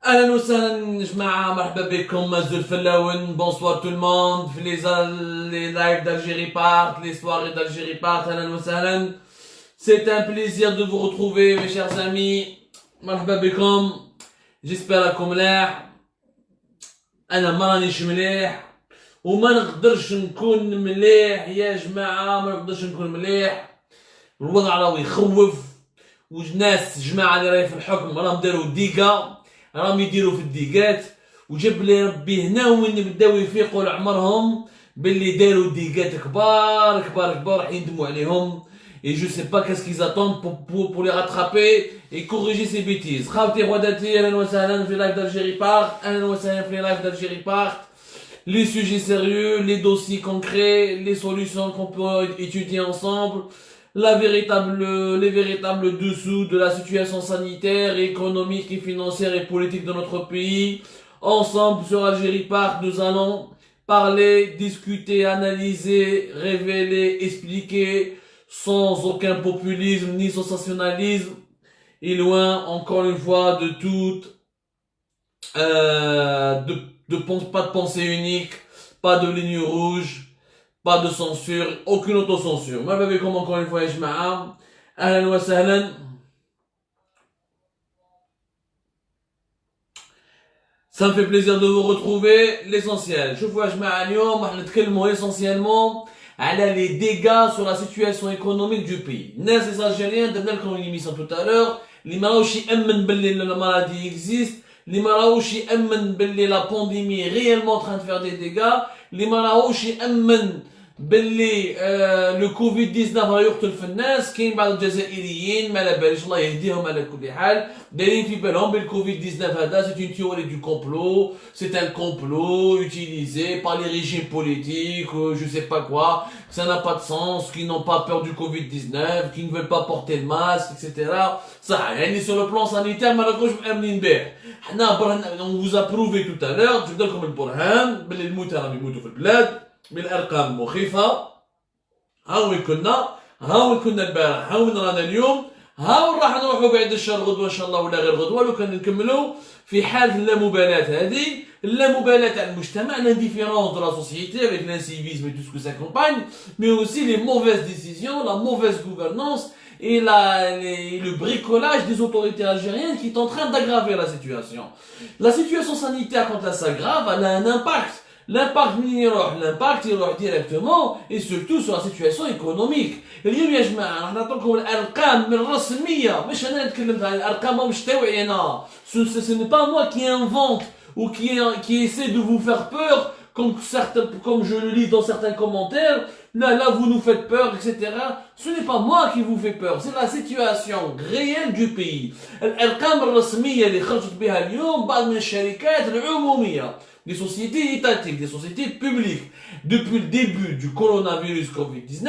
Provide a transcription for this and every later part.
اهلا وسهلا جماعه مرحبا بكم مازال فلاون بونسوار تو الموند في لي لايف d'Algérie Part, les soirées d'Algérie Part. اهلا وسهلا. C'est un plaisir de vous retrouver mes chers amis. مرحبا بكم. J'espère راكم ملاح. انا ما رانيش مليح وما نقدرش نكون مليح يا جماعه، ما نقدرش نكون مليح. الوضع راهو يخوف، والناس جماعه اللي راهي في الحكم راهم داروا ديكا، راهم يديروا في الديكات، وجاب لي ربي هنا وين بداو يفيقوا لعمرهم باللي داروا ديكات كبار كبار كبار راح يندموا عليهم. Et je sais pas qu'est-ce qu'ils attendent pour les rattraper et corriger ces bêtises. خاوتي غداتي اهلا وسهلا في لايف d'Algérie Part. اهلا وسهلا في لايف d'Algérie Part. Les sujets sérieux, les dossiers concrets, les solutions qu'on peut étudier ensemble, les véritables dessous de la situation sanitaire, économique et financière et politique de notre pays. Ensemble sur Algérie Part, nous allons parler, discuter, analyser, révéler, expliquer, sans aucun populisme ni sensationnalisme, et loin encore une fois de toute pas de pensée unique, pas de ligne rouge, pas de censure, aucune autocensure. Moi, comme encore une fois, Ijma'a, ahlan wa sahlan. Ça me fait plaisir de vous retrouver. L'essentiel. Je vois Ijma'a اليوم راح نتكلموا essentiellement على les dégâts sur la situation économique du pays. Nas les Algériens, درنا لكم une émission tout à l'heure, اللي ما راهوش يأمن باللي la maladie existe, اللي ما راهوش يأمن باللي la pandémie est réellement en train de faire des dégâts, اللي ما راهوش يأمن باللي لو كوفيد 19 راه يقتل في الناس. كاين بعض الجزائريين ما على باليش الله يهديهم على كل حال دايرين في بالهم بالكوفيد 19 هذا سي اون تيوري دو كومبلو، سي ان كومبلو utilisé par les régimes politiques, je sais pas quoi, ça n'a pas de sens, qui n'ont pas peur du Covid 19, qui ne veulent pas porter le masque, etc. صح يعني sur le plan sanitaire ما راكوش مأمنين به. حنا برهن on vous a prouvé tout à l'heure جبنا لكم البرهان باللي الموتى راهم يموتوا في البلاد بالارقام مخيفه. ها وين كنا البارح، ها وين رانا اليوم، ها وين راح نروحوا بعد الشهر غدوه ان شاء الله ولا غير غدوه لو كان نكملوا في حاله اللامبالاه هذه، اللامبالاه تاع المجتمع، l'indifférence de la société avec l'incivisme et tout ce que ça accompagne, mais aussi les mauvaises décisions, la mauvaise gouvernance et le bricolage des autorités algériennes qui est en train d'aggraver la situation. La situation sanitaire quand elle s'aggrave, elle a un impact. L'impact يروح directement et surtout sur la situation économique. اليوم يا جماعه راح نعطيكم الارقام من رسميه، مش انا نتكلم على الارقام مش تاوعي انا. Ce n'est pas moi qui invente ou qui essaie de vous faire peur comme je le lis dans certains commentaires. Là vous nous faites peur, etc. Ce n'est pas moi qui vous fait peur, c'est la situation réelle du pays. الارقام الرسميه اللي خرجت بها اليوم بعض من الشركات العموميه، des sociétés étatiques, des sociétés publiques. Depuis le début du coronavirus Covid-19,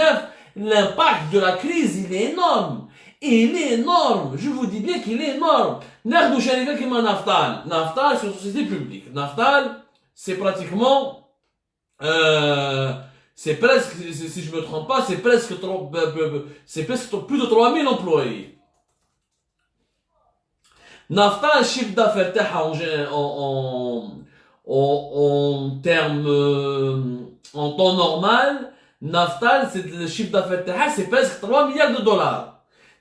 l'impact de la crise, il est énorme. Il est énorme. Je vous dis bien qu'il est énorme. Naftal, c'est une société publique. Naftal, c'est pratiquement, c'est presque, si je me trompe pas, c'est presque plus de 3000 employés. Naftal, chiffre d'affaires en termes en temps normal, Naftal, c'est le chiffre d'affaires c'est presque 3 milliards de dollars.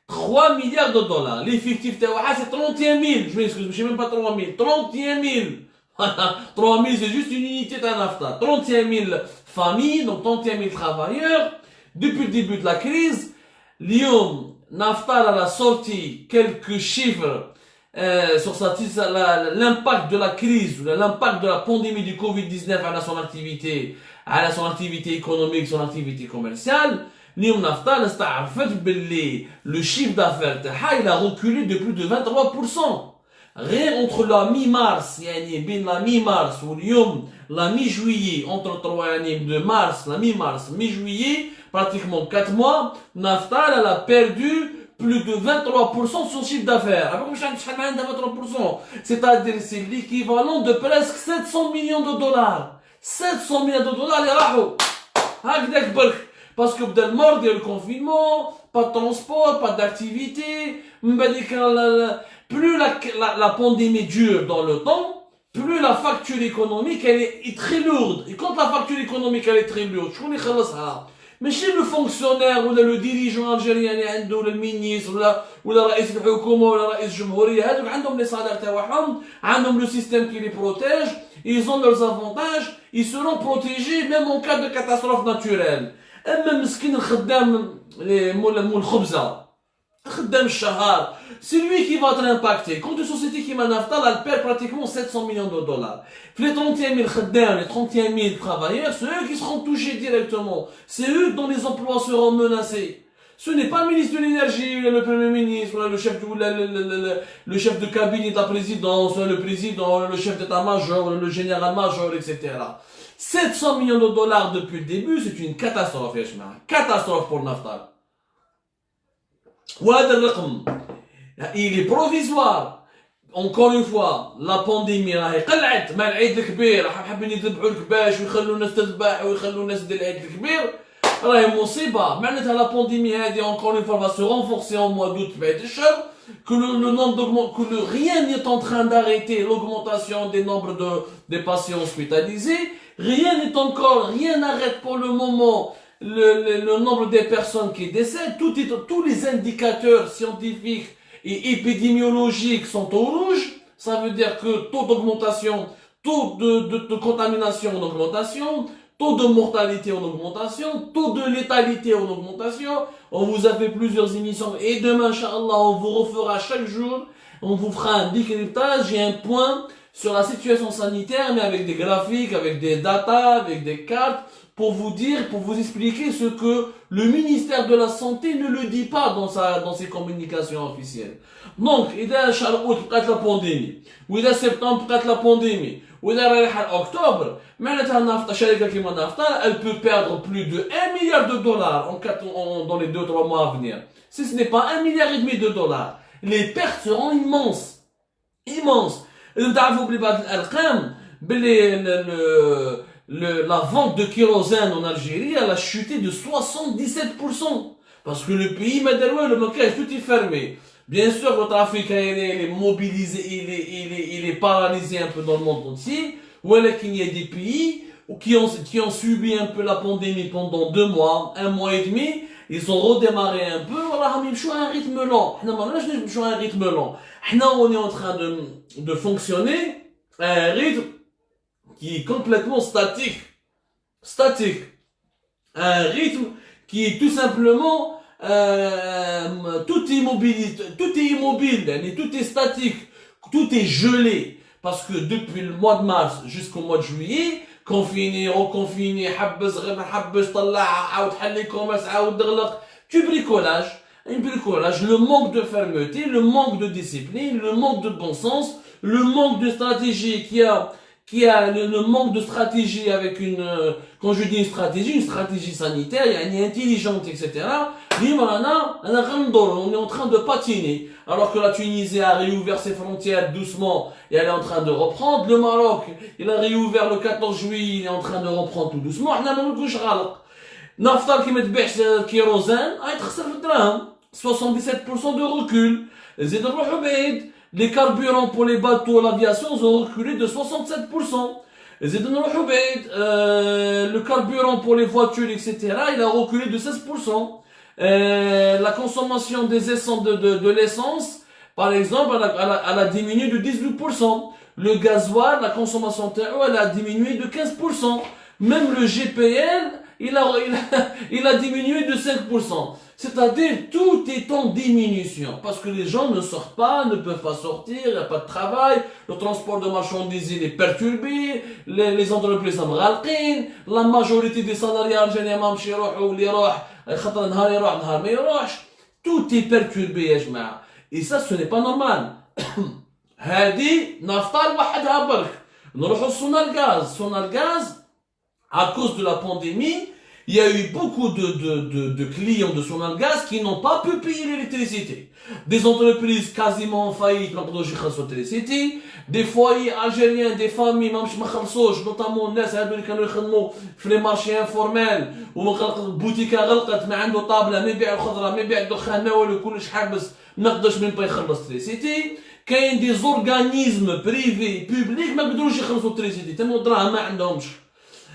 3 milliards de dollars. L'effectif c'est 31 000. Je m'excuse, je sais même pas 3 000. 31 000. 3 000 c'est juste une unité de Naftal. 31 000 familles, donc 31 000 travailleurs. Depuis le début de la crise, Lyon, Naftal a sorti quelques chiffres sur l'impact de la crise, l'impact de la pandémie du Covid-19 à son activité économique, son activité commerciale. اليوم نفطال استعرفت باللي le chiffre d'affaires تاعها il a reculé de plus de 23%. Rien entre la mi-mars يعني بين la mi-mars واليوم la mi-juillet, entre 3 يعني de mars, la mi-mars, mi-juillet, pratiquement 4 mois, Naftal elle a perdu plus de 23% de son chiffre d'affaires. 23%. C'est-à-dire c'est l'équivalent de presque 700 millions de dollars. 700 millions de dollars les راحوا. هكذاك برك. Parce que بدا المرض, il y a le confinement, pas de transport, pas d'activité, plus la pandémie dure dans le temps, plus la facture économique elle est très lourde. Et quand la facture économique elle est très lourde, je connais ça. Mais chez le fonctionnaire ou le dirigeant algérien اللي عنده ولا المينيستر ولا رئيس الحكومه ولا رئيس الجمهوريه هذوك عندهم لي صالير تاعهم عندهم le système qui les protège, ils ont leurs avantages, ils seront protégés même en cas de catastrophe naturelle. اما مسكين الخدام اللي مول الخبزه خدام الشهر, c'est lui qui va être impacté. Quand une société qui Naftal, elle perd pratiquement 700 millions de dollars. Les 31 000 khaddam, les 31 000 travailleurs, c'est eux qui seront touchés directement. C'est eux dont les emplois seront menacés. Ce n'est pas le ministre de l'énergie, le premier ministre, le chef de cabinet de la présidence, le président, le chef d'état-major, le général-major, etc. 700 millions de dollars depuis le début, c'est une catastrophe, catastrophe pour Naftal. وهذا الرقم il est provisoire. Encore une fois, la pandémie راهي قلعت مع العيد الكبير, راح حابين يذبحوا الكباش ويخلوا الناس تذبح ويخلوا الناس دير العيد الكبير, راهي مصيبه. معناتها la pandémie هذه encore une fois va se renforcer en mois d'août بعد الشهر, que rien n'est en train d'arrêter l'augmentation des nombres des patients hospitalisés, rien n'arrête pour le moment le nombre des personnes qui décèdent. Tous les indicateurs scientifiques et épidémiologiques sont au rouge. Ça veut dire que taux d'augmentation, taux de contamination en augmentation, taux de mortalité en augmentation, taux de létalité en augmentation. On vous a fait plusieurs émissions et demain, Inch'Allah, on vous refera chaque jour, on vous fera un décryptage et un point sur la situation sanitaire, mais avec des graphiques, avec des datas, avec des cartes, pour vous dire, pour vous expliquer ce que le ministère de la Santé ne le dit pas dans ses communications officielles. Donc, إذا شهر أوت بقات لا بونديمي, وإذا سبتمبر بقات لا بونديمي, وإذا رايحة أكتوبر, معناتها نافطة شركة كيما نافطة, elle peut perdre plus de 1 milliard de dollars dans les 2-3 mois à venir. Si ce n'est pas 1,5 milliard de dollars, les pertes seront immenses. Immenses. تعرفوا بلي بعض الأرقام بلي la vente de kérosène en Algérie, elle a chuté de 77%. Parce que le pays, le maquillage, tout est fermé. Bien sûr, le trafic aérien, il est mobilisé, il est paralysé un peu dans le monde entier. Ou alors qu'il y a des pays qui ont subi un peu la pandémie pendant 2 mois, 1 mois et demi. Ils ont redémarré un peu. Voilà, ils sont à un rythme lent. Ils sont à un rythme lent. On est en train de fonctionner à un rythme qui est complètement statique, un rythme qui est tout simplement tout est immobile, tout est statique, tout est gelé, parce que depuis le mois de mars jusqu'au mois de juillet, confiné, reconfiné, حبس غير حبس طلع عاود حل commerce عاود اغلق, du bricolage, le manque de fermeté, le manque de discipline, le manque de bon sens, le manque de stratégie qui a le manque de stratégie avec quand je dis une stratégie sanitaire, il y a intelligente, etc. On est en train de patiner. Alors que la Tunisie a réouvert ses frontières doucement et elle est en train de reprendre. Le Maroc, il a réouvert le 14 juillet, il est en train de reprendre tout doucement. Naftal qui met de kérosène, a été 77% de recul. Les carburants pour les bateaux, l'aviation, ont reculé de 67%. Le carburant pour les voitures, etc., il a reculé de 16%. La consommation des essences de l'essence, par exemple, elle a diminué de 18%. Le gasoil, la consommation elle a diminué de 15%. Même le GPL, il a diminué de 5%. C'est-à-dire, tout est en diminution. Parce que les gens ne sortent pas, ne peuvent pas sortir, il n'y a pas de travail, le transport de marchandises il est perturbé, les entreprises sont مغالقين, la majorité des salariés algériens ما مشي يروحوا واللي يروح خاطر نهار يروح نهار ما يروحش. Tout est perturbé يا جماعة. Et ça, ce n'est pas normal. هذه نفطر وحدها برك. نروحوا Sonal Gaz, à cause de la pandémie, il y a eu beaucoup de clients de Sonal Gaz qui n'ont pas pu payer l'électricité. Des entreprises quasiment en faillite, des foyers algériens, des familles, notamment les marchés informels, ou boutiques غلقت ما عنده طابلة ما يبيع الخضرة ما يبيع الدخان ما والو كلش حابس ما نقدرش من باي يخلص l'électricité. كاين دي زورغانيزم بريفي بوبليك ما قدروش يخلصوا التريسيتي تما دراهم ما عندهمش.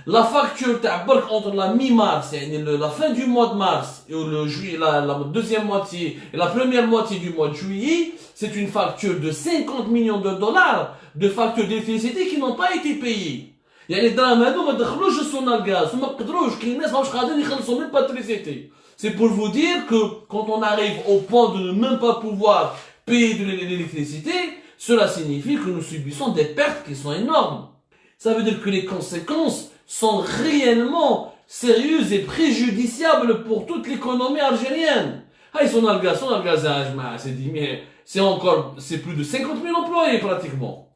La facture t'abord entre la mi-mars, la fin du mois de mars et le juillet, la deuxième moitié et la première moitié du mois de juillet, c'est une facture de 50 millions de dollars de factures d'électricité qui n'ont pas été payées. يعني الدراهم هادو ما دخلوش السونا الغاز وما قدروش كاين ناس ماهوش قادرين يخلصوا même pas l'électricité. C'est pour vous dire que quand on arrive au point de ne même pas pouvoir payer de l'électricité, cela signifie que nous subissons des pertes qui sont énormes. Ça veut dire que les conséquences sont réellement sérieuses et préjudiciables pour toute l'économie algérienne. Ah, son algaz, c'est plus de 50 000 employés pratiquement.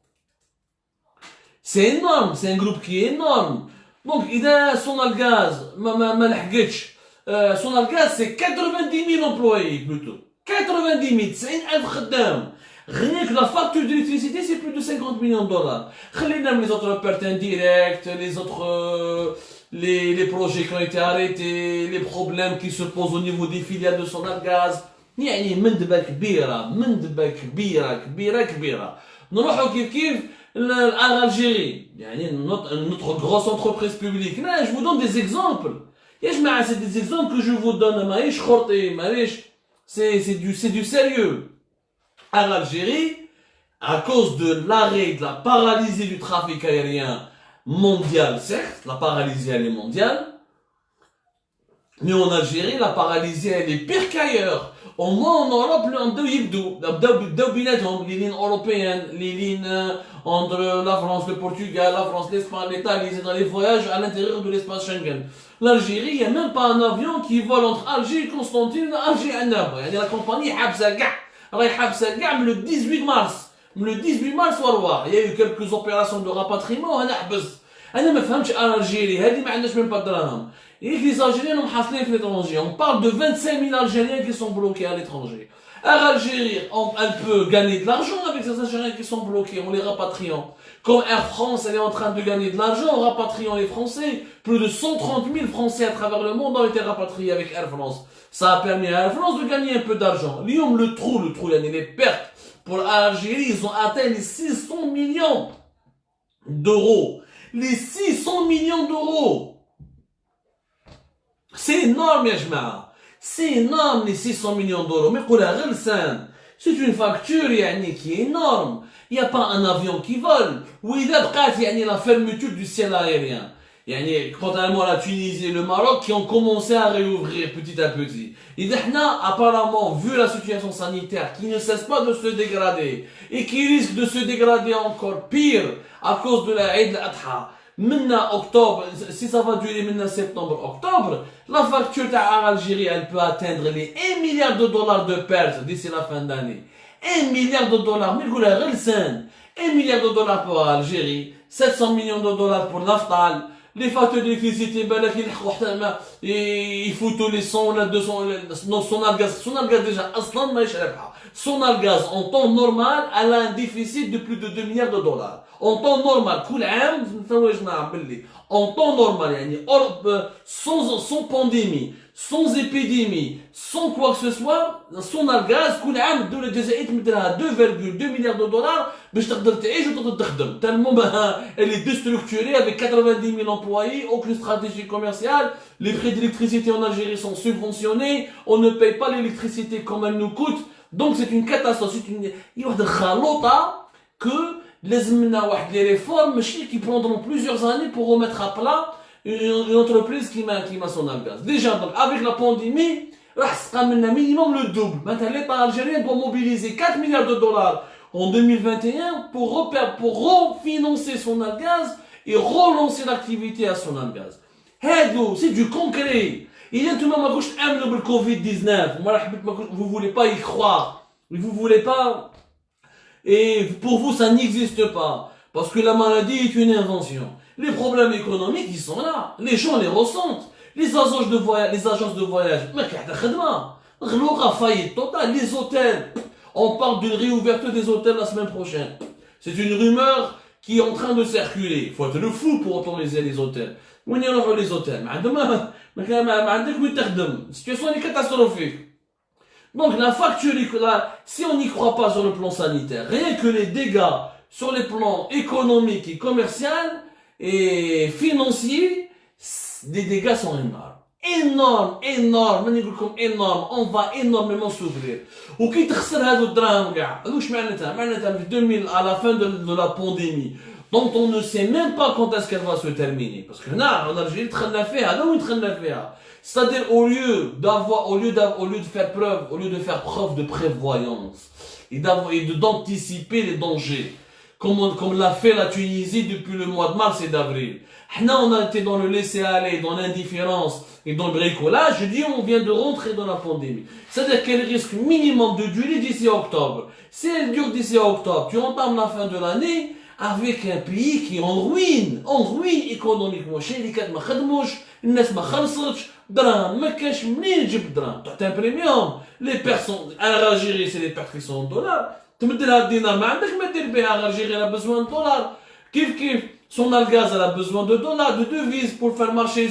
C'est énorme, c'est un groupe qui est énorme. Donc, il a son algaz, son algaz, c'est 90 000 employés plutôt. 90 000, c'est un khaddam. Rien que la facture d'électricité, c'est plus de 50 millions de dollars. Les autres pertes indirectes, les autres, les projets qui ont été arrêtés, les problèmes qui se posent au niveau des filiales de Sonalgaz. يعني مندبة كبيرة كبيرة. نروحوا كيف l'Algérie. يعني notre grosse entreprise publique. Là, je vous donne des exemples. C'est des exemples que je vous donne. C'est du sérieux. En Algérie, à cause de l'arrêt, de la paralysie du trafic aérien mondial, certes, la paralysie elle est mondiale, mais en Algérie, la paralysie elle est pire qu'ailleurs. Au moins en Europe, on doit les lignes européennes, les lignes entre la France, le Portugal, la France, l'Espagne, l'Italie, c'est dans les voyages à l'intérieur de l'espace Schengen. L'Algérie, il n'y a même pas un avion qui vole entre Alger et Constantine, Alger et Annaba. La compagnie Habsa Gah. Le 18 mars, il y a eu quelques opérations de rapatriement. أنا ما فهمتش Algérie, هذه ما عندناش même pas de درهم. Et les Algériens ont حاصلين في l'étranger. On parle de 25 000 Algériens qui sont bloqués à l'étranger. Algérie, elle peut gagner de l'argent avec ces Algériens qui sont bloqués en les rapatriant. Comme Air France, elle est en train de gagner de l'argent en rapatriant les Français. Plus de 130 000 Français à travers le monde ont été rapatriés avec Air France. Ça a permis à Air France de gagner un peu d'argent. Lyon, le trou, les pertes pour l'Algérie, ils ont atteint les 600 millions d'euros. Les 600 millions d'euros. C'est énorme, Yajma. C'est énorme, les 600 millions d'euros. Mais c'est une facture qui est énorme. Il n'y a pas un avion qui vole. Ou il y a la fermeture du ciel aérien. Contrairement à la Tunisie et le Maroc qui ont commencé à réouvrir petit à petit. Et apparemment, vu la situation sanitaire qui ne cesse pas de se dégrader et qui risque de se dégrader encore pire à cause de la Eid al-Adha, maintenant octobre, si ça va durer maintenant septembre-octobre, la facture à Algérie, elle peut atteindre les 1 milliard de dollars de pertes d'ici la fin d'année. 1 milliard de dollars, mais 1 milliard de dollars pour Algérie, 700 millions de dollars pour l'Aftal. Les factures d'électricité, il faut tous les 100 ou 200, non, Sonalgaz déjà, Sonalgaz en temps normal, elle a un déficit de plus de 2 milliards de dollars. En temps normal, en temps normal, sans pandémie, sans épidémie, sans quoi que ce soit, Sonalgaz, de 2,2 milliards de dollars, tellement elle est déstructurée avec 90 000 employés, aucune stratégie commerciale, les prix d'électricité en Algérie sont subventionnés, on ne paye pas l'électricité comme elle nous coûte, donc c'est une catastrophe, il y a des réformes qui prendront plusieurs années pour remettre à plat une entreprise qui m'a Sonalgaz. Déjà, donc, avec la pandémie, minimum le double. Maintenant, l'État algérien doit mobiliser 4 milliards de dollars en 2021 pour refinancer Sonalgaz et relancer l'activité à Sonalgaz. C'est du concret. Il y a tout le monde qui a le Covid-19. Vous ne voulez pas y croire. Vous voulez pas. Et pour vous, ça n'existe pas. Parce que la maladie est une invention. Les problèmes économiques, ils sont là. Les gens les ressentent. Les agences de voyage, faillite totale. Les hôtels, on parle d'une réouverture des hôtels la semaine prochaine. C'est une rumeur qui est en train de circuler. Il faut être le fou pour autoriser les hôtels. Où y a les hôtels? La situation est catastrophique. Donc la facture, si on n'y croit pas sur le plan sanitaire, rien que les dégâts sur les plans économiques et commerciaux et financiers, les dégâts sont énormes. Énorme, énorme, on va énormément souffrir. Ou qui تخسر هذو الدراهم كاع واش معناتها في 2000 à la fin de la pandémie dont on ne sait même pas quand est-ce qu'elle va se terminer parce que là en Algérie دخلنا فيها هذا وين دخلنا فيها. C'est-à-dire au lieu de faire preuve de prévoyance et d'anticiper les dangers comme l'a fait la Tunisie depuis le mois de mars et d'avril. Là, on a été dans le laisser-aller, dans l'indifférence et dans le bricolage. Je dis, on vient de rentrer dans la pandémie. C'est-à-dire qu'elle risque minimum de durer d'ici octobre. Si elle dure d'ici octobre, tu entames la fin de l'année avec un pays qui est en ruine économiquement. Chez les quatre, ma khadmouch, الناس ما خلصتش دراهم ما كاش منين تجيب دراهم تحت بريميوم لي بيرسون الجيري سي لي بيرت qui sont en dollars تمد لها الدينار ما عندك ما دير بها الجيري elle a besoin de dollars كيف son algaz elle a besoin de dollars de devises pour faire marcher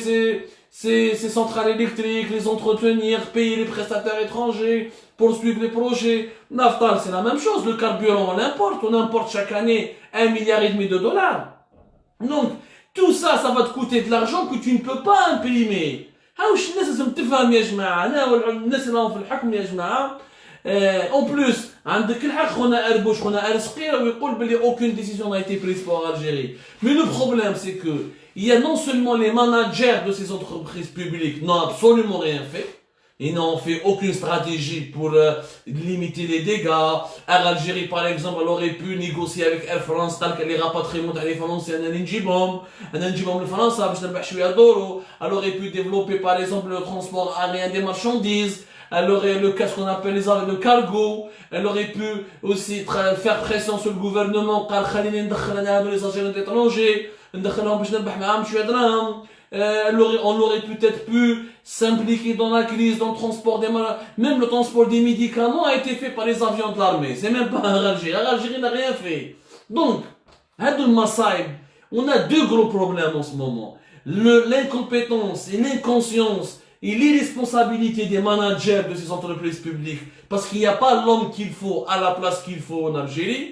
ses centrales électriques les entretenir payer les prestataires étrangers poursuivre les projets Naftal c'est la même chose le carburant on importe chaque année 1,5 milliard de dollars donc tout ça va te coûter de l'argent que tu ne peux pas imprimer. هاوش الناس لازم تفهم يا جماعة أنا والناس اللي راهم في الحكم يا جماعة en plus عندك الحق خونا أربوش خونا أرسقي ويقول بلي aucune décision n'a été prise pour Algérie. Mais le problème c'est que il y a non seulement les managers de ces entreprises publiques n'ont absolument rien fait. Ils n'ont fait aucune stratégie pour limiter les dégâts. Air Algérie, par exemple, elle aurait pu négocier avec Air France, tel que les rapatriements à les Français, le France, elle aurait pu développer, par exemple, le transport aérien des marchandises. Elle aurait le cas qu'on appelle les avions de cargo. Elle aurait pu aussi faire pression sur le gouvernement, car les agents étrangers, on aurait peut-être pu s'impliquer dans la crise, dans le transport des malades. Même le transport des médicaments a été fait par les avions de l'armée. C'est même pas Algérie. Algérie n'a rien fait. Donc, on a deux gros problèmes en ce moment. L'incompétence et l'inconscience et l'irresponsabilité des managers de ces entreprises publiques. Parce qu'il n'y a pas l'homme qu'il faut à la place qu'il faut en Algérie.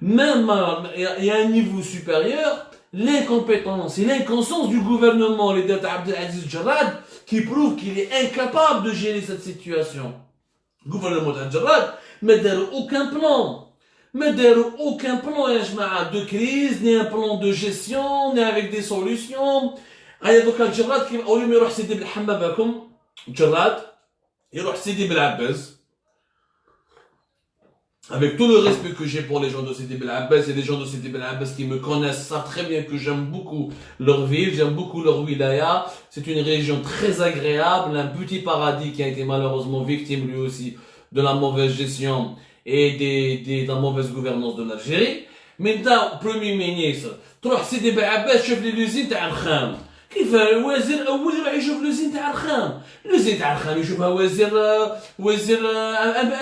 Même il y a un niveau supérieur. L'incompétence et l'inconscience du gouvernement, les d'Abd Abdelaziz Jarrad, qui prouve qu'il est incapable de gérer cette situation. Le gouvernement d'Abd Jarrad n'a aucun plan. Aucun plan de crise, ni un plan de gestion, ni avec des solutions. Donc Abd Jarrad, au lieu de يروح سيدي بالحمام باكم Jarrad, يروح سيدي بالعباس. Avec tout le respect que j'ai pour les gens de Sidi Bel Abbas et les gens de Sidi Bel Abbas qui me connaissent savent très bien que j'aime beaucoup leur ville, j'aime beaucoup leur wilaya. C'est une région très agréable, un petit paradis qui a été malheureusement victime lui aussi de la mauvaise gestion et de la mauvaise gouvernance de l'Algérie. Mais dans le premier ministre, تروح Sidi Bel Abbas شوف لي l'usine تاع الخام. كيف الوزير الاول يروح يشوف لوزين تاع الخام لوزين تاع الخام يشوفها وزير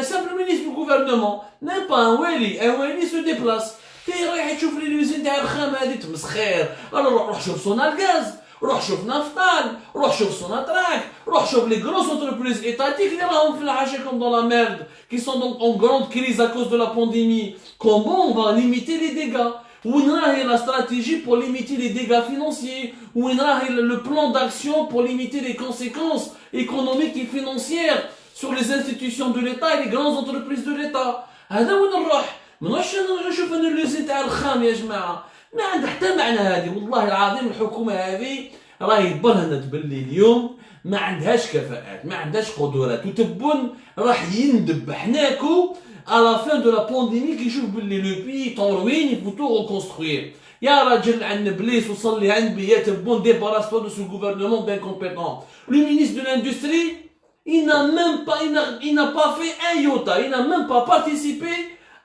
un simple ministre du gouvernement même pas un والي se déplace كي رايح تشوف لي لوزين تاع الخام هذه تمسخير روح شوف سونالغاز روح شوف نافطال روح شوف سوناتراك روح شوف les grosses entreprises étatiques اللي راهم في الحاشيه comme dans la merde qui sont donc en grande crise à cause de la pandémie. Comment on va limiter les dégâts? Où est la stratégie pour limiter les dégâts financiers? Où est le plan d'action pour limiter les conséquences économiques et financières sur les institutions de l'État et les grandes entreprises de l'État? هذا وين نروح؟ ماناش نشوف انا اللوزين تاع الخام يا جماعه ما عندها حتى معنى هذه والله العظيم. الحكومه هذه راهي يبرهن تبلي اليوم ما عندهاش كفاءات ما عندهاش قدرات وتبون راح يندب حناكو à la fin de la pandémie qui joue le pays est en ruine, il faut tout reconstruire. Ya Rajel An-Nablis ou Salli An-Biyat, bon débarrasse-toi de ce gouvernement d'incompétents. Le ministre de l'Industrie, il n'a pas fait un iota, il n'a même pas participé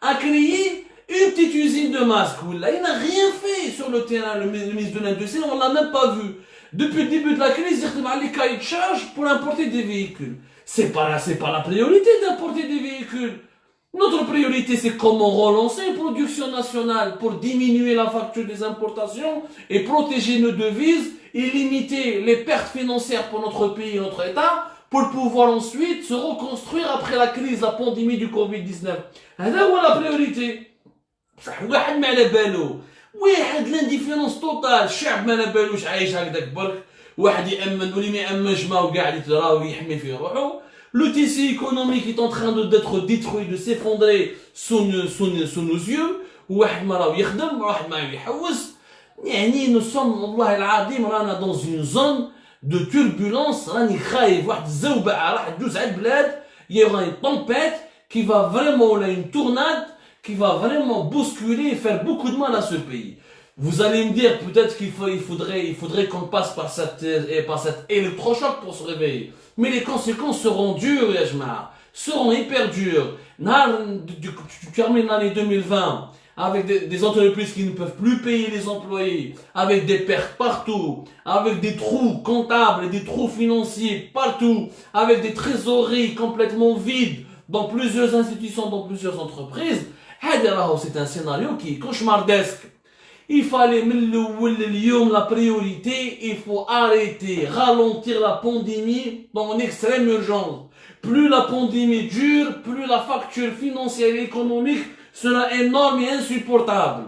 à créer une petite usine de masques. Il n'a rien fait sur le terrain, le ministre de l'Industrie, on l'a même pas vu. Depuis le début de la crise, il a les cahiers de charge pour importer des véhicules. C'est pas la priorité d'importer des véhicules. Notre priorité, c'est comment relancer une production nationale pour diminuer la facture des importations et protéger nos devises et limiter les pertes financières pour notre pays et notre État pour pouvoir ensuite se reconstruire après la crise, la pandémie du Covid-19. هذا هو la priorité. صح واحد ما على بالو، واحد لانديفيرونس توتال، الشعب ما على بالوش عايش هكذاك برك، واحد يامن واللي ما يامنش ما وقاعد يتراو يحمي في روحو. Le tissu économique est en train d'être détruit, de s'effondrer sous nos yeux. واحد ما راهو يخدم، واحد ما يحوس. يعني nous sommes والله العظيم رانا dans une zone de turbulence. راني خايف واحد الزوبعة راح تدوز على البلاد. Il y aura une tempête qui va vraiment, là, une tornade qui va vraiment bousculer et faire beaucoup de mal à ce pays. Vous allez me dire peut-être qu'il faudrait qu'on passe par cet électrochoc pour se réveiller. Mais les conséquences seront dures, Yajma, seront hyper dures. Tu termines l'année 2020 avec des entreprises qui ne peuvent plus payer les employés, avec des pertes partout, avec des trous comptables et des trous financiers partout, avec des trésoreries complètement vides dans plusieurs institutions, dans plusieurs entreprises. C'est un scénario qui est cauchemardesque. Il fallait la priorité, il faut arrêter, ralentir la pandémie dans une extrême urgence. Plus la pandémie dure, plus la facture financière et économique sera énorme et insupportable.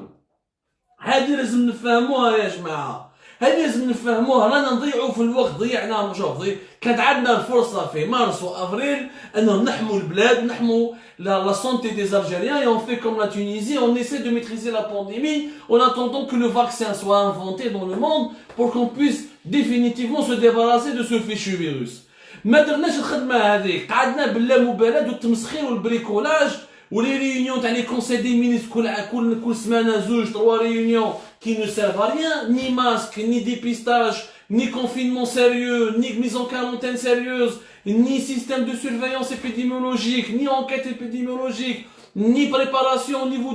هذه لازم نفهموها يا جماعة. هذه لازم نفهموها. رانا نضيعوا في الوقت، ضيعنا شوف كانت عندنا الفرصة في مارس وأفريل أنه نحموا البلاد، نحموا la santé des Algériens, et on fait comme la Tunisie, on essaie de maîtriser la pandémie en attendant que le vaccin soit inventé dans le monde pour qu'on puisse définitivement se débarrasser de ce fichu virus. ما درناش الخدمة هذيك، قعدنا باللامبالاة والتمسخير والبريكولاج ولي ريونيون تاع لي كونساي دي مينيستر كل سمانة زوج 3 ريونيون qui ne servent à rien, ni masque, ni dépistage, ni confinement sérieux, ni mise en quarantaine sérieuse, ni système de surveillance épidémiologique, ni enquête épidémiologique, ni préparation au niveau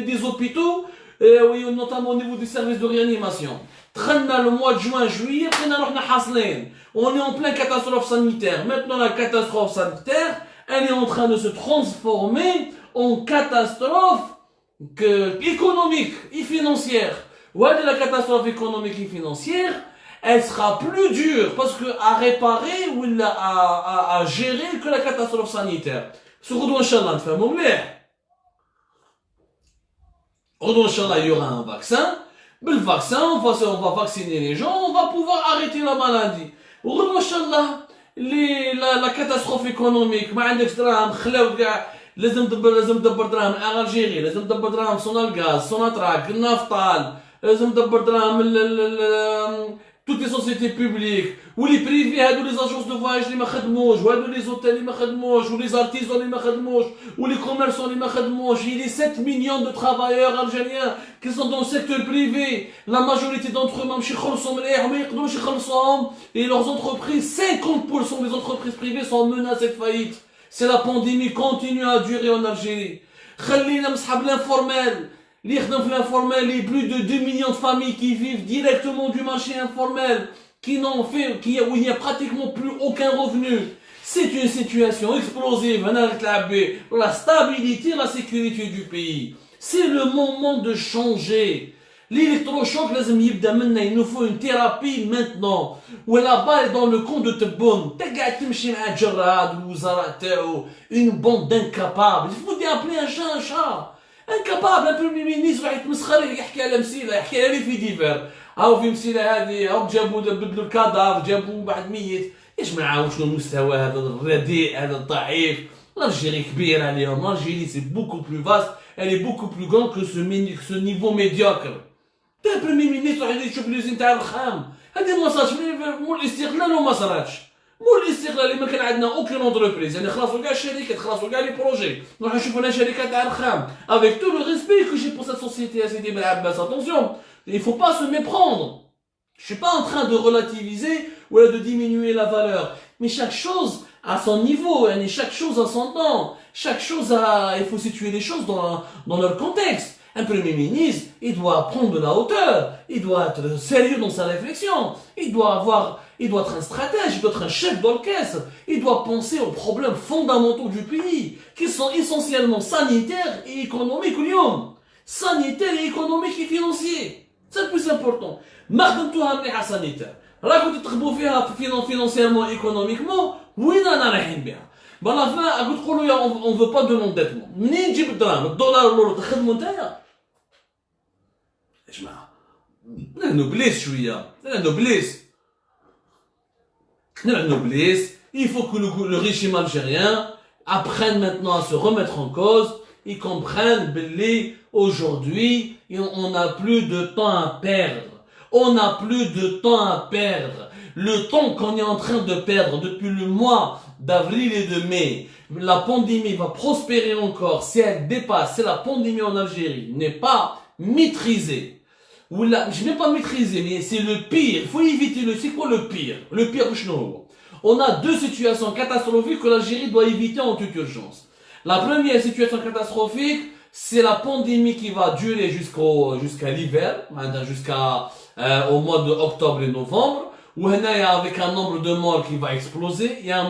des hôpitaux, oui, notamment au niveau des services de réanimation. Le mois de juin, juillet, on est en pleine catastrophe sanitaire. Maintenant, la catastrophe sanitaire, elle est en train de se transformer en catastrophe économique et financière. Ouais, la catastrophe économique et financière, elle sera plus dure parce que à réparer ou à gérer que la catastrophe sanitaire. Surtout, Inch'Allah, il y aura un vaccin. Le vaccin, on va vacciner les gens, on va pouvoir arrêter la maladie. Inch'Allah, la catastrophe économique, ما عندكش دراهم خلاو كاع لازم تدبر دراهم الجيري، لازم تدبر دراهم سونالغاز، سوناتراك، النفطال، لازم تدبر دراهم toutes les sociétés publiques ou les privés هادو les agences de voyage اللي ما خدموش وهادو les hôtels اللي ما خدموش ou les artisans اللي ما خدموش ou les commerçants اللي ما خدموش. Il y a 7 millions de travailleurs algériens qui sont dans le secteur privé. La majorité d'entre eux ماشي يخلصوا مليح وما يقدروش يخلصوهم et leurs entreprises, 50% des entreprises privées sont menacées de faillite. C'est la pandémie continue à durer en Algérie. خلينا نسحب l'informel. L'informel, les plus de 2 millions de familles qui vivent directement du marché informel, où il n'y a pratiquement plus aucun revenu. C'est une situation explosive, la stabilité, la sécurité du pays. C'est le moment de changer. L'électrochoc, il nous faut une thérapie maintenant. Où là-bas, dans le camp de Tebboune, une bande d'incapables. Il faut appeler un chat un chat. Incapable, un premier ministre راح يتمسخر يحكي على مسيله، يحكي على في ديفير، هاو في مسيله هذه، هاو جابوا بدلوا الكادر، جابوا بعد ميت، يا جماعه شنو المستوى هذا الرديء هذا الضعيف؟ l'Algérie كبير عليهم، l'Algérie c'est beaucoup plus vaste, elle est beaucoup plus grande que ce niveau médiocre. تا premier ministre راح يشوف اليوزين تاع الرخام، هذه ما صارتش مول الاستقلال وما صارتش. مول الاستقلال اللي ما كان عندنا اوكين اونتربريز، يعني خلصوا كاع الشركات، خلصوا كاع لي بروجي، نروحوا نشوفوا لنا شركات تاع الرخام. Avec tout le respect que j'ai pour cette société, Sidi Ben Abbas, attention, il faut pas se méprendre. Je suis pas en train de relativiser ou de diminuer la valeur, mais chaque chose à son niveau, chaque chose à son temps, chaque chose il faut situer les choses dans leur contexte. Un premier ministre, il doit prendre de la hauteur, il doit être sérieux dans sa réflexion, il doit être un stratège, il doit être un chef d'orchestre, il doit penser aux problèmes fondamentaux du pays, qui sont essentiellement sanitaires et économiques, sanitaires et économiques et financiers. C'est le plus important. Mardentouha mliha sanitaire. راكم تتخبوا فيها financièrement, économiquement. وين انا رايحين بها؟ بلا فين تقولوا يا اون فو با دو مونديتمون. منين تجيب الدراهم؟ الدولار والورو تخدموا نتايا؟ يا جماعه نوبليس شويه، نوبليس. Il faut que le régime algérien apprenne maintenant à se remettre en cause. Ils comprennent que aujourd'hui, on n'a plus de temps à perdre. On n'a plus de temps à perdre. Le temps qu'on est en train de perdre depuis le mois d'avril et de mai, la pandémie va prospérer encore si elle dépasse, si la pandémie en Algérie n'est pas maîtrisée. Ou là, je n'ai pas maîtrisé, mais c'est le pire. Il faut éviter le. C'est quoi le pire? Le pire, on a deux situations catastrophiques que l'Algérie doit éviter en toute urgence. La première situation catastrophique, c'est la pandémie qui va durer jusqu'à l'hiver, au mois d'octobre et novembre, où il y a avec un nombre de morts qui va exploser, il y a un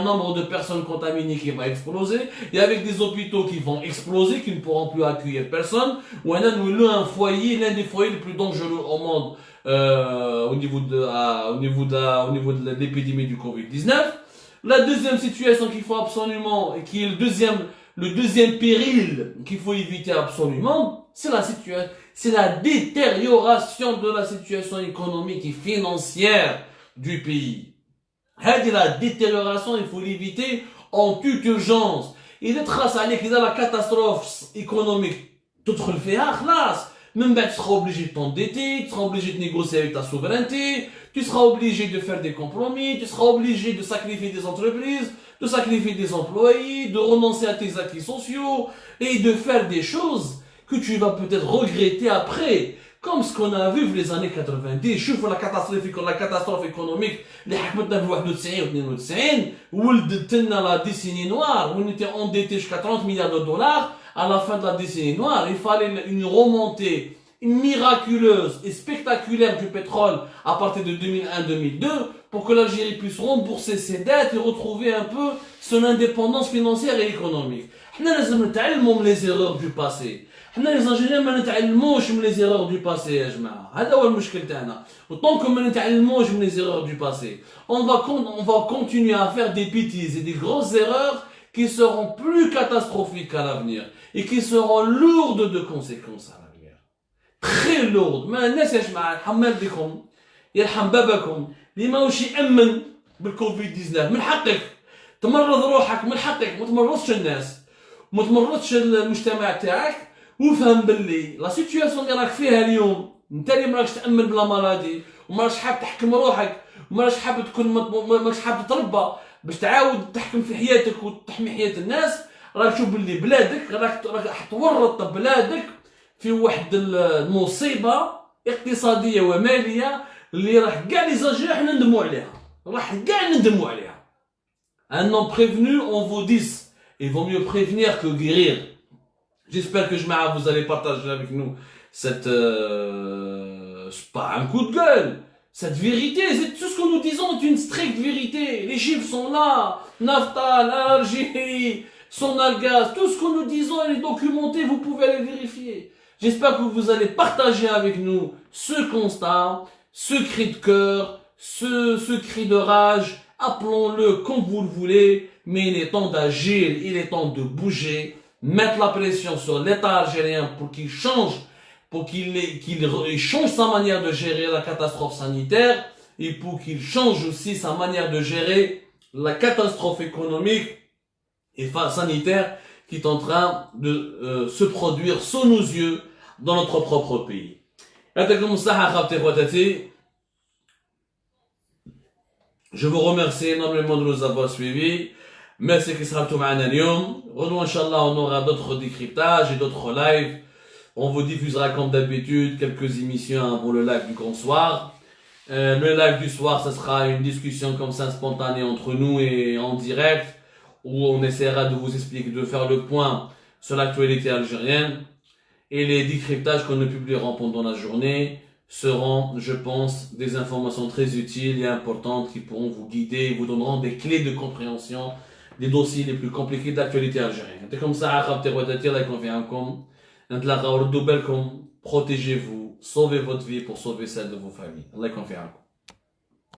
nombre de personnes contaminées qui va exploser, et avec des hôpitaux qui vont exploser, qui ne pourront plus accueillir personne, où il y a un foyer, l'un des foyers les plus dangereux au monde, au niveau de l'épidémie du Covid-19. La deuxième situation qu'il faut absolument, et qui est le deuxième péril qu'il faut éviter absolument, c'est la détérioration de la situation économique et financière du pays. La détérioration, il faut l'éviter en toute urgence. Il est trace à la catastrophe économique. Tout le fait, même tu seras obligé de t'endetter, tu seras obligé de négocier avec ta souveraineté, tu seras obligé de faire des compromis, tu seras obligé de sacrifier des entreprises, de sacrifier des employés, de renoncer à tes acquis sociaux et de faire des choses que tu vas peut-être regretter après. Comme ce qu'on a vu dans les années 90, je trouve la catastrophe économique, les حكمتنا في 91 و 92, ولدتنا la décennie noire, où on était endetté jusqu'à 30 milliards de dollars. À la fin de la décennie noire, il fallait une remontée miraculeuse et spectaculaire du pétrole à partir de 2001-2002 pour que l'Algérie puisse rembourser ses dettes et retrouver un peu son indépendance financière et économique. احنا لازم نتعلموا من les erreurs du passé. احنا les Algériens ما نتعلموش من les erreurs du passé يا جماعة. هذا هو المشكل تاعنا. Autant que ما نتعلموش من les erreurs du passé. On va continuer à faire des bêtises et des grosses erreurs qui seront plus catastrophiques à l'avenir et qui seront lourdes de conséquences à l'avenir. Très lourdes. ما الناس يا جماعة يرحم بكم يرحم بابكم اللي ماهوش يأمن بالكوفيد 19 من حقك تمرض روحك، من حقك ما تمرضش الناس، ما تمرضش المجتمع تاعك، وفهم باللي لا سيتوياسيون اللي راك فيها اليوم انت اللي ماراكش تأمن بلا مرضي وماراكش حاب تحكم روحك وماراكش حاب تكون ماراكش حاب تتربى باش تعاود تحكم في حياتك وتحمي حياة الناس. راك تشوف باللي بلادك راك تورط بلادك في واحد المصيبة اقتصادية ومالية اللي راح كاع لي زاجير حنا ندموا عليها، راح كاع ندموا عليها. Un non prévenu en vaut 10. Il vaut mieux prévenir que guérir. J'espère que vous allez partager avec nous cette c'est pas un coup de gueule, cette vérité, c'est tout ce que nous disons est une stricte vérité. Les chiffres sont là, Nafta, l'Algérie, son gaz, tout ce que nous disons est documenté, vous pouvez aller vérifier. J'espère que vous allez partager avec nous ce constat, ce cri de cœur, ce cri de rage, appelons-le comme vous le voulez, mais il est temps d'agir, il est temps de bouger, mettre la pression sur l'État algérien pour qu'il change, pour qu'il change sa manière de gérer la catastrophe sanitaire et pour qu'il change aussi sa manière de gérer la catastrophe économique et sanitaire qui est en train de se produire sous nos yeux dans notre propre pays. Je vous remercie énormément de nous avoir suivis. Merci qui sera tout معنا اليوم. Redou inchallah on aura d'autres décryptages et d'autres lives. On vous diffusera comme d'habitude quelques émissions avant le live du grand soir. Le live du soir, ce sera une discussion comme ça spontanée entre nous et en direct où on essaiera de vous expliquer, de faire le point sur l'actualité algérienne. Et les décryptages que nous publierons pendant la journée seront, je pense, des informations très utiles et importantes qui pourront vous guider et vous donneront des clés de compréhension des dossiers les plus compliqués d'actualité algérienne. C'est comme ça, protégez-vous, sauvez votre vie pour sauver celle de vos familles. Allah